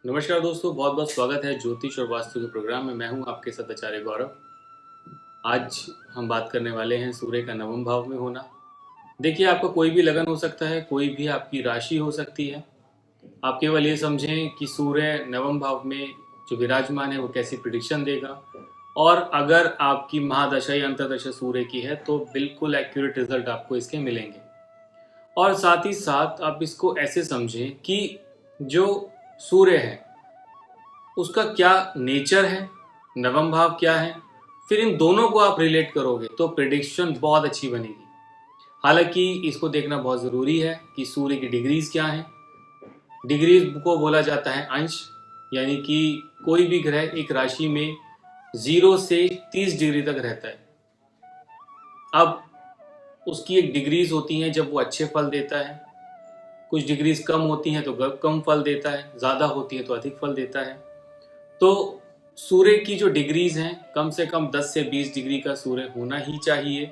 नमस्कार दोस्तों, बहुत बहुत स्वागत है ज्योतिष और वास्तु के प्रोग्राम में। मैं हूं आपके साथ आचार्य गौरव। आज हम बात करने वाले हैं सूर्य का नवम भाव में होना। देखिए, आपका कोई भी लगन हो सकता है, कोई भी आपकी राशि हो सकती है। आप केवल ये समझें कि सूर्य नवम भाव में जो विराजमान है वो कैसी प्रिडिक्शन देगा, और अगर आपकी महादशा या अंतर्दशा सूर्य की है तो बिल्कुल एक्यूरेट रिजल्ट आपको इसके मिलेंगे। और साथ ही साथ आप इसको ऐसे समझें कि जो सूर्य है उसका क्या नेचर है, नवम भाव क्या है, फिर इन दोनों को आप रिलेट करोगे तो प्रिडिक्शन बहुत अच्छी बनेगी। हालांकि इसको देखना बहुत ज़रूरी है कि सूर्य की डिग्रीज क्या हैं। डिग्रीज को बोला जाता है अंश, यानी कि कोई भी ग्रह एक राशि में 0 से 30 डिग्री तक रहता है। अब उसकी एक डिग्रीज होती हैं जब वो अच्छे फल देता है, कुछ डिग्रीज कम होती हैं तो कम फल देता है, ज़्यादा होती है तो अधिक फल देता है। तो सूर्य की जो डिग्रीज हैं, कम से कम 10 से 20 डिग्री का सूर्य होना ही चाहिए,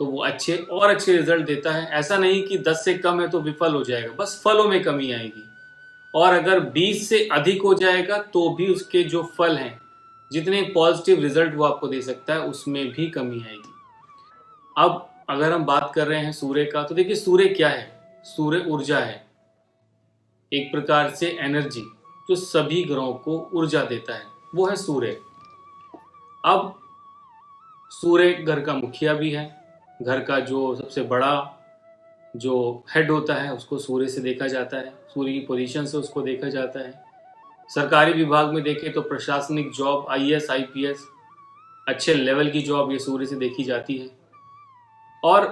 तो वो अच्छे और अच्छे रिजल्ट देता है। ऐसा नहीं कि 10 से कम है तो विफल हो जाएगा, बस फलों में कमी आएगी। और अगर 20 से अधिक हो जाएगा तो भी उसके जो फल हैं, जितने पॉजिटिव रिजल्ट वो आपको दे सकता है, उसमें भी कमी आएगी। अब अगर हम बात कर रहे हैं सूर्य का, तो देखिए सूर्य क्या है। सूर्य ऊर्जा है, एक प्रकार से एनर्जी जो सभी ग्रहों को ऊर्जा देता है, वो है सूर्य। अब सूर्य घर का मुखिया भी है। घर का जो सबसे बड़ा जो हेड होता है उसको सूर्य से देखा जाता है, सूर्य की पोजीशन से उसको देखा जाता है। सरकारी विभाग में देखें तो प्रशासनिक जॉब, आईएएस आईपीएस, अच्छे लेवल की जॉब ये सूर्य से देखी जाती है। और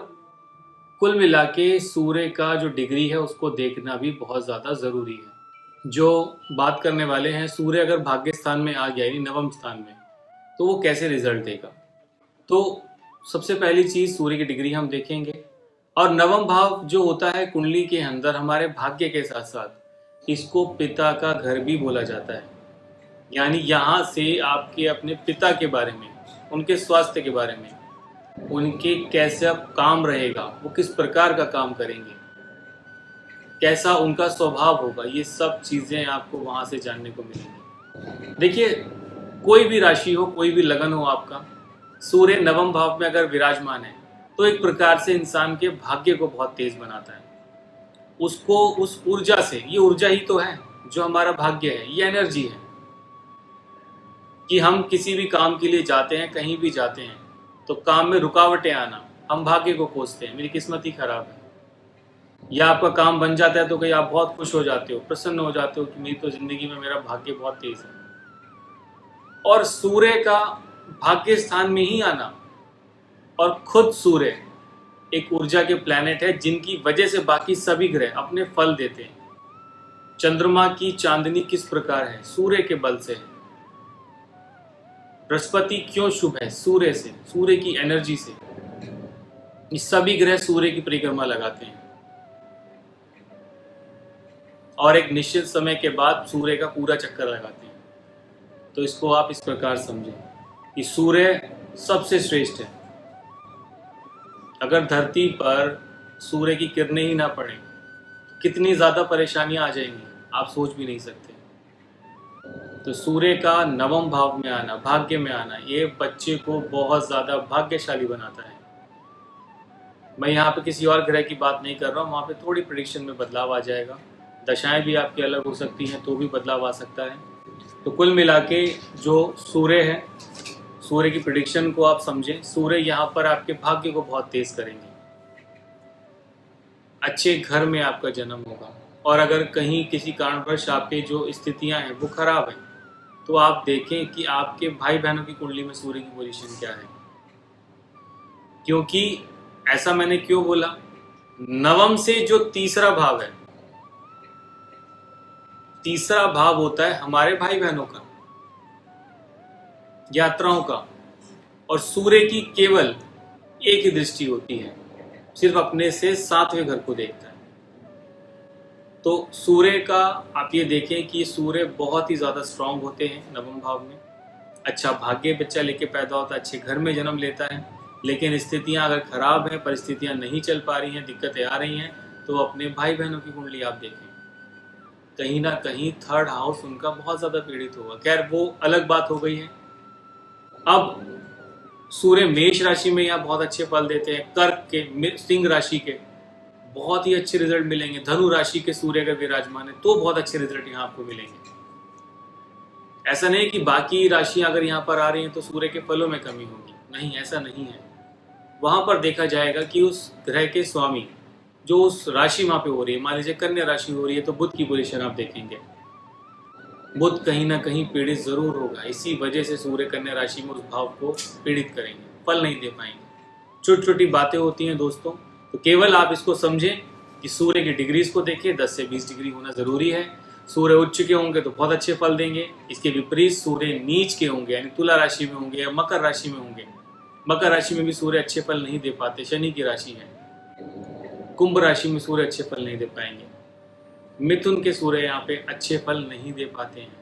कुल मिला के सूर्य का जो डिग्री है उसको देखना भी बहुत ज़्यादा ज़रूरी है। जो बात करने वाले हैं, सूर्य अगर भाग्य स्थान में आ गया यानी नवम स्थान में, तो वो कैसे रिजल्ट देगा। तो सबसे पहली चीज़ सूर्य की डिग्री हम देखेंगे। और नवम भाव जो होता है कुंडली के अंदर हमारे भाग्य के साथ साथ इसको पिता का घर भी बोला जाता है। यानी यहाँ से आपके अपने पिता के बारे में, उनके स्वास्थ्य के बारे में, उनके कैसा काम रहेगा, वो किस प्रकार का काम करेंगे, कैसा उनका स्वभाव होगा, ये सब चीज़ें आपको वहाँ से जानने को मिलेंगी। देखिए, कोई भी राशि हो, कोई भी लगन हो आपका, सूर्य नवम भाव में अगर विराजमान है तो एक प्रकार से इंसान के भाग्य को बहुत तेज बनाता है। उसको उस ऊर्जा से, ये ऊर्जा ही तो है जो हमारा भाग्य है, ये एनर्जी है कि हम किसी भी काम के लिए जाते हैं, कहीं भी जाते हैं तो काम में रुकावटें आना, हम भाग्य को कोसते हैं, मेरी किस्मत ही खराब है। या आपका काम बन जाता है तो कहीं आप बहुत खुश हो जाते हो, प्रसन्न हो जाते हो कि मेरी तो जिंदगी में मेरा भाग्य बहुत तेज है। और सूर्य का भाग्य स्थान में ही आना, और खुद सूर्य एक ऊर्जा के प्लैनेट है जिनकी वजह से बाकी सभी ग्रह अपने फल देते हैं। चंद्रमा की चांदनी किस प्रकार है, सूर्य के बल से है। बृहस्पति क्यों शुभ है, सूर्य से, सूर्य की एनर्जी से। ये सभी ग्रह सूर्य की परिक्रमा लगाते हैं और एक निश्चित समय के बाद सूर्य का पूरा चक्कर लगाते हैं। तो इसको आप इस प्रकार समझें कि सूर्य सबसे श्रेष्ठ है। अगर धरती पर सूर्य की किरणें ही ना पड़े तो कितनी ज़्यादा परेशानियां आ जाएंगी, आप सोच भी नहीं सकते। तो सूर्य का नवम भाव में आना, भाग्य में आना, ये बच्चे को बहुत ज़्यादा भाग्यशाली बनाता है। मैं यहाँ पे किसी और ग्रह की बात नहीं कर रहा हूँ, वहाँ पे थोड़ी प्रेडिक्शन में बदलाव आ जाएगा, दशाएं भी आपकी अलग हो सकती हैं तो भी बदलाव आ सकता है। तो कुल मिला के जो सूर्य है, सूर्य की प्रेडिक्शन को आप समझें। सूर्य यहाँ पर आपके भाग्य को बहुत तेज करेंगे, अच्छे घर में आपका जन्म होगा। और अगर कहीं किसी कारणवश आपके जो स्थितियाँ हैं वो खराब हैं, तो आप देखें कि आपके भाई बहनों की कुंडली में सूर्य की पोजीशन क्या है। क्योंकि ऐसा मैंने क्यों बोला, नवम से जो तीसरा भाव है, तीसरा भाव होता है हमारे भाई बहनों का, यात्राओं का। और सूर्य की केवल एक ही दृष्टि होती है, सिर्फ अपने से सातवें घर को देखता है। तो सूर्य का आप ये देखें कि सूर्य बहुत ही ज़्यादा स्ट्रांग होते हैं नवम भाव में। अच्छा भाग्य बच्चा लेके पैदा होता है, अच्छे घर में जन्म लेता है। लेकिन स्थितियां अगर खराब हैं, परिस्थितियां नहीं चल पा रही हैं, दिक्कतें आ रही हैं, तो अपने भाई बहनों की कुंडली आप देखें। कहीं ना कहीं थर्ड हाउस उनका बहुत ज़्यादा पीड़ित होगा। खैर वो अलग बात हो गई है। अब सूर्य मेष राशि में यहाँ बहुत अच्छे फल देते हैं, कर्क के, सिंह राशि के बहुत ही अच्छे रिजल्ट मिलेंगे, धनु राशि के सूर्य अगर विराजमान है तो बहुत अच्छे रिजल्ट यहाँ आपको मिलेंगे। ऐसा नहीं कि बाकी राशियां अगर यहाँ पर आ रही हैं तो सूर्य के फलों में कमी होगी, नहीं, ऐसा नहीं है। वहां पर देखा जाएगा कि उस ग्रह के स्वामी जो उस राशि वहां पे हो रही है, मान लीजिए कन्या राशि हो रही है तो बुध की पोजीशन आप देखेंगे, बुध कहीं ना कहीं पीड़ित जरूर होगा। इसी वजह से सूर्य कन्या राशि में उस भाव को पीड़ित करेंगे, फल नहीं दे पाएंगे। छोटी छोटी बातें होती हैं दोस्तों, तो केवल आप इसको समझें कि सूर्य की डिग्रीज को देखिए, 10 से 20 डिग्री होना जरूरी है। सूर्य उच्च के होंगे तो बहुत अच्छे फल देंगे, इसके विपरीत सूर्य नीच के होंगे यानी तुला राशि में होंगे या मकर राशि में होंगे, मकर राशि में भी सूर्य अच्छे फल नहीं दे पाते, शनि की राशि है। कुंभ राशि में सूर्य अच्छे फल नहीं दे पाएंगे, मिथुन के सूर्य यहाँ पे अच्छे फल नहीं दे पाते हैं।